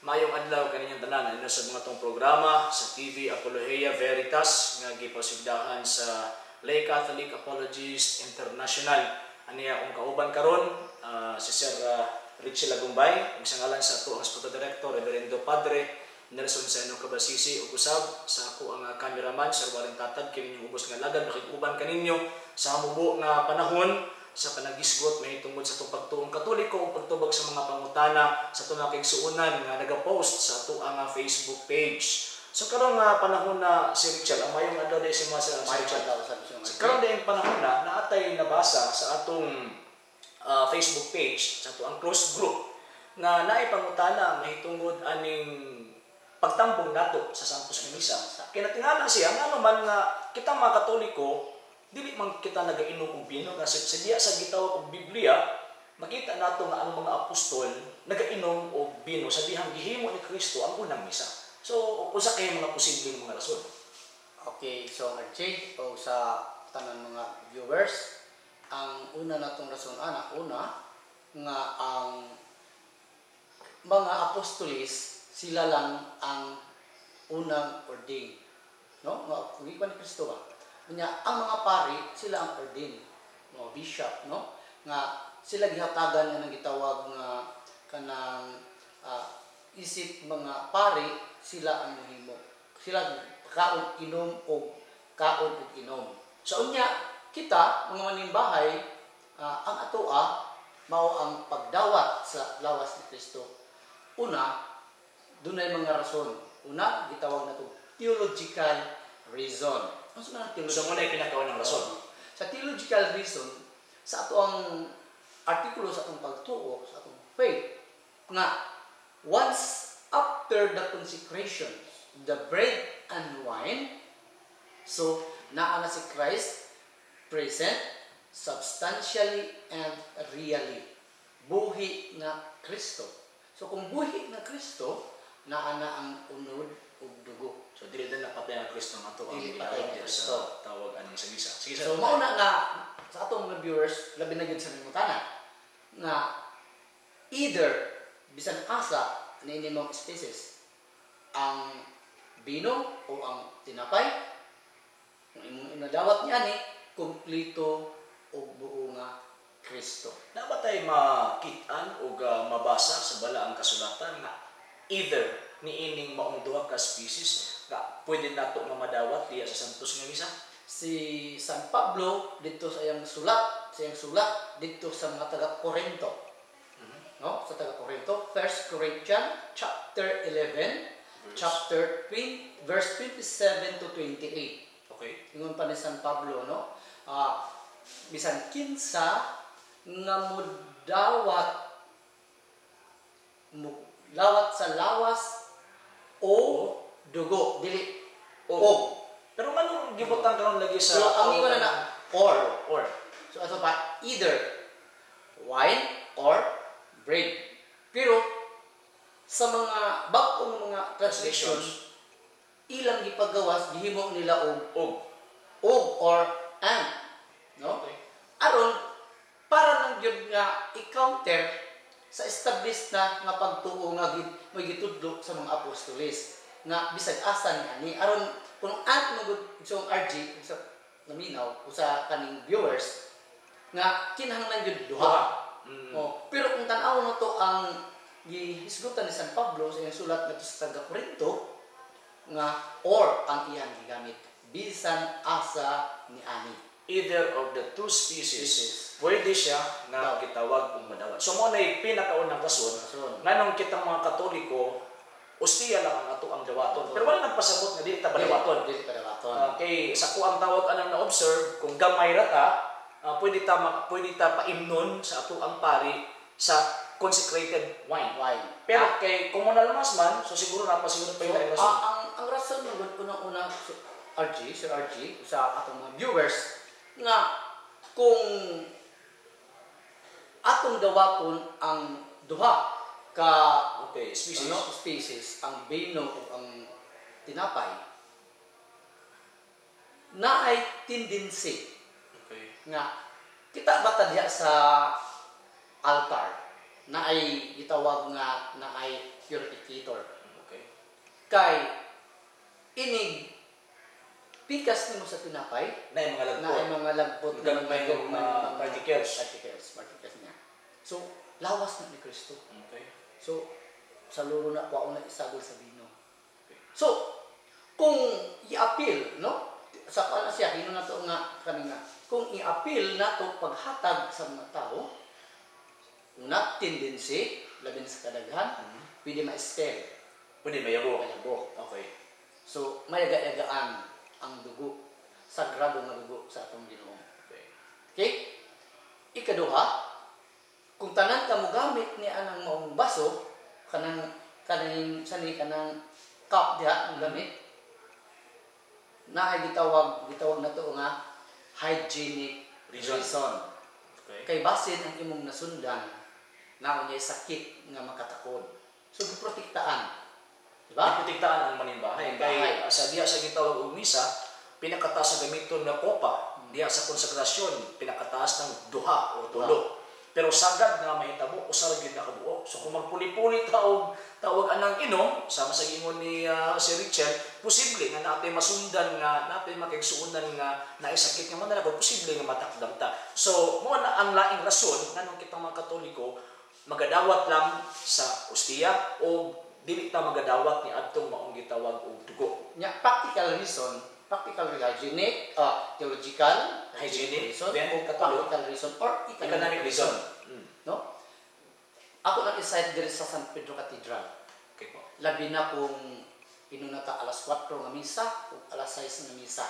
Mayong adlaw kaninyang tanan ano sa mga tong programa sa TV Apologia Veritas nga gipasigdahan sa Lay Catholic Apologist International. Aniya akong kauban karon si Sir Richie Lagumbay, ug sa ngalan sa ato ang Hospital Director Reverendo Padre Nelson Seno Cabasisi ug usab sa ako ang cameraman Sir Warren Tatad kini yung ubos nga lagad makiguban kaninyo sa hamubo nga panahon sa panagisgot may tungod sa itong pagtuong Katoliko o pagtubag sa mga pangutana sa itong nakiksuunan nga nagapost sa ito ang Facebook page. So karong panahon na si Richard, ang mayong adlaw din si Richard. So karong din panahon na naatay nabasa sa atong Facebook page, sa ito ang closed group, na naipangutana mahitungod aning pagtambong nato sa Sanctus Misa. Kinatingala siya, nga naman nga kita mga Katoliko, dili man kita nagainom og bino kasi sa diya sa gitawag og Biblia makita nato nga ang mga apostol nagainom og bino sa dihang gihimo ni Kristo ang unang misa. So usa kay mga posibleng mga rason. Okay, so RJ o sa tanan mga viewers, ang una natong rason una nga ang mga apostolis sila lang ang unang ordained, no? Nga ni Kristo ba? Ang mga pari, sila ang ordained, no, bishop, no? Nga sila gihatagan nga nang gitawag nga kanang isip mga pari, sila ang mohimo. Sila kaon inom o kaon ug inom. So unya kita mga manimbahay, ang atoa mao ang pagdawat sa lawas ni Kristo. Una, dunay mga rason. Una, gitawag nato theological reason. So muna yung pinakaunang rason. Sa theological reason, sa ato ang artikulo sa atong pagtuo, sa atong faith, nga once after the consecration, the bread and wine, so naa na si Christ present substantially and really. Buhi na Kristo. So kung buhi na Kristo, naa na ang unod ug dugo. So dili din napatay ang Kristo nga to ang gitawag sa tawag ani sa misa. Sige, so mao na nga sa atong mga viewers labi na gyud sa mimutana nga either bisan asa niini mong species ang bino o ang tinapay ang imong inadawat niya ni kumpleto og buo nga Kristo. Nabatay makit-an o mabasa sa balaang kasulatan nga either niining maong duha ka species nga pwede nato nga madawat diya sa Santos nga misa. Si San Pablo dito sa iyang sulat dito sa mga taga-Korinto. No? Sa taga-Korinto, 1 Corinthians chapter 11, chapter 20, verse 27 to 28. Okay. Ingon pa ni San Pablo, no? Bisan kinsa nga mudawat lawat sa lawas o dugo dili o. Pero manong gibutang karon lagi sa so ang iba na or. So ato pa either wine or bread. Pero sa mga bag-ong mga translations ilang gipagawas gihimo nila og or and, no? Okay. Aron para lang gyud nga i-counter sa established na nga pagtuo nga may gitudlo sa mga apostoles nga bisag asa ni aron kung magud sa RG sa naminaw o sa kaning viewers nga kinahanglan gyud duha. Pero kung tan-aw mo to ang gihisgutan ni San Pablo sa iyang sulat ngadto sa taga-Korinto nga or ang iyang gigamit bisan asa ni ani. Either of the two species pwede siya nga gitawag og madawat. So mo na pinakaunang rason nganong kitang mga Katoliko ustiya lang ang ato ang dawaton. Pero wala nang pasabot nga dili ta badawaton. Okay, sa ko ang tawag anang na-observe kung gamay ra ta, pwede ta paimnon sa ato ang pari sa consecrated wine. Pero kay komunal mas man, so siguro napasiguro pa yung rason. Ang rason ng unang-una Sir RG, sa atong mga viewers, nga kung atong dawaton ang duha ka species, ang bino o ang tinapay, na ay tendency nga kita bata diha sa altar na ay gitawag nga na ay purificator. kay inig pikas nimo sa tinapay Na yung mga na ay lagpo. mga lagpot Gagmay ng mga particles. particles niya. So, lawas na ni Kristo. Okay. So, sa luro na po ako na isagol sa bino. So, kung i-appeal, no? Sa kanya siya, hino na to nga kanina. Kung i-appeal na to paghatag sa mga tao, una, tendency, labi na sa kadaghan, pwede ma-spell. Pwede mayabo. Mayabo. Okay. So, mayaga-yagaan ang dugo, sagrado nga dugo sa atong Ginoo. Okay. Okay? Ikaduha, kung tanan ka mo gamit ni anang maong baso, kanang kanang cup diha ang gamit, na ay gitawag na to nga hygienic reason. Okay. Kay basin ang imong nasundan, na unyay sakit nga makatakod. So, giprotektaan. Diba? Iprotektaan ang manimbahay. Kay sa diya sa gitawag og misa, pinakataas sa gamiton nga kopa. Diya sa konsagrasyon, pinakataas ng duha o tulo. Pero sagad nga mahitabo usa ra gyud nakabuo. So kung magpuli-puli tawag anang inom sama sa ingon ni si Richard, posible nga natin masundan nga natin makigsuunan nga naisakit nga manala posible nga matakdam ta. So mo na ang laing rason nganong kitang mga Katoliko magadawat lang sa ostiya o dili ta magadawat ni adtong maong gitawag og dugo. Nya practical reason, practical hygienic, theological Hygienic, reason, then o practical reason or economic reason. No? Ako lang iside diri sa San Pedro Cathedral. Okay po. Labi na kung inunata alas 4 nga misa o alas 6 nga misa.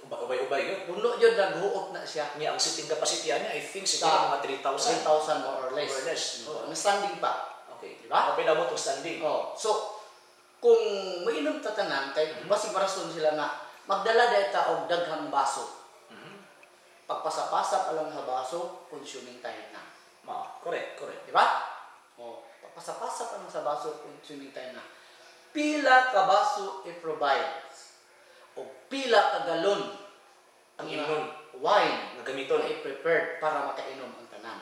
Ubay-ubay yun. Puno yun, naghuot na siya. Niya ang sitting capacity niya I think siguro mga 3,000. 3,000 more or less. More or less. Oh, ang standing pa. Okay. Diba? Kapila mo itong standing. Oh, so, kung mainom tatanan, kay basig marason sila nga, magdala data og daghang baso. Pagpasapasa pa lang sa baso, consuming time na. Correct. Di ba? O, pagpasapasa pa lang sa baso, consuming time na. Pila ka baso i-provides o pila ka galon Ang inom. wine Ang gamiton. na i-prepared para makainom ang tanan.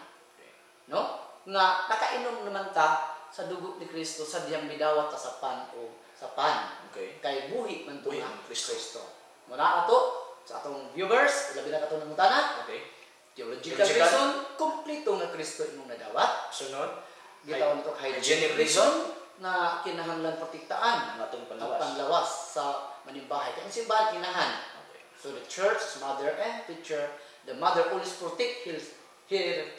No? Nga nakainom naman ta sa dugo ni Kristo sa diyang bidawat ta sa pan o sa pan. Okay. Kay buhi man to Buhi nga ng Kristo. Muna ato sa atong viewers, labi na katong nangutana. Okay. Theological reason, kumplito nga Kristo imong nadawat. Sunod. Gitawag nito hygienic reason na kinahanglan protektaan Ang atong ang panlawas. panlawas sa manimbahay. Kaya ang simbahan inahan. Okay. So the church is mother and teacher. The mother always protect her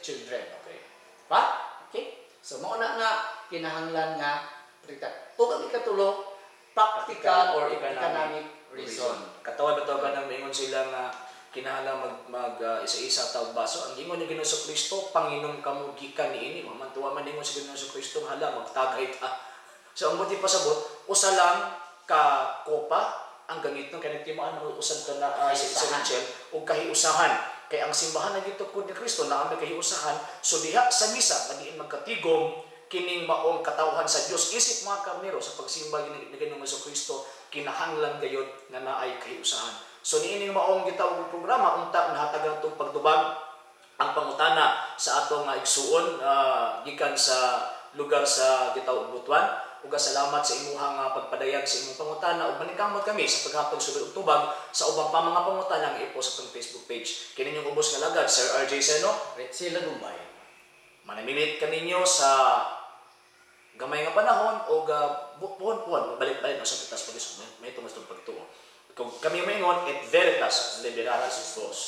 children. Okay. Pa? Okay? So mauna nga kinahanglan nga protektaan. O ang ikatulo, practical or economic reason. Katawad ba ka nang ingon sila nga kinahanglan mag isa-isa tawag baso. Ang ingon ni Ginoong Kristo, Panginom kamo gikan niini. Mamantuwa man ingon si Ginoong Kristo, hala magtagay ta. So ang buti pasabot, usa lang ka kopa ang gamiton kay nagtimaan mo usad ka na sa Rachel o kahiusahan. Kay ang simbahan na dito ko ni Kristo na may kahiusahan. So diha sa misa magiin magkatigom kining maong katawhan sa Dios. Isip mga karnero sa pagsimba ni Ginoong Kristo kinahanglan gayud nga naay kahiusahan. So niining maong gitawag programa unta nahatagan tong pagtubag ang pangutana sa atong igsuon gikan sa lugar sa gitawag Butuan. Ug salamat sa imuhang pagpadayag sa imong pangutana ug maningkamot kami sa paghatag sulod og tubag sa ubang pa mga pangutana nga i-post sa atong Facebook page. Kini yung ubos nga lagad Sir RJ Seno, Retsila Gumbay. manamilit kaninyo sa gamay nga panahon o puhon-puhon balik-balik na sa pitas pag may tumas pagtuo. Kung kami maingon, et veritas liberatus vos.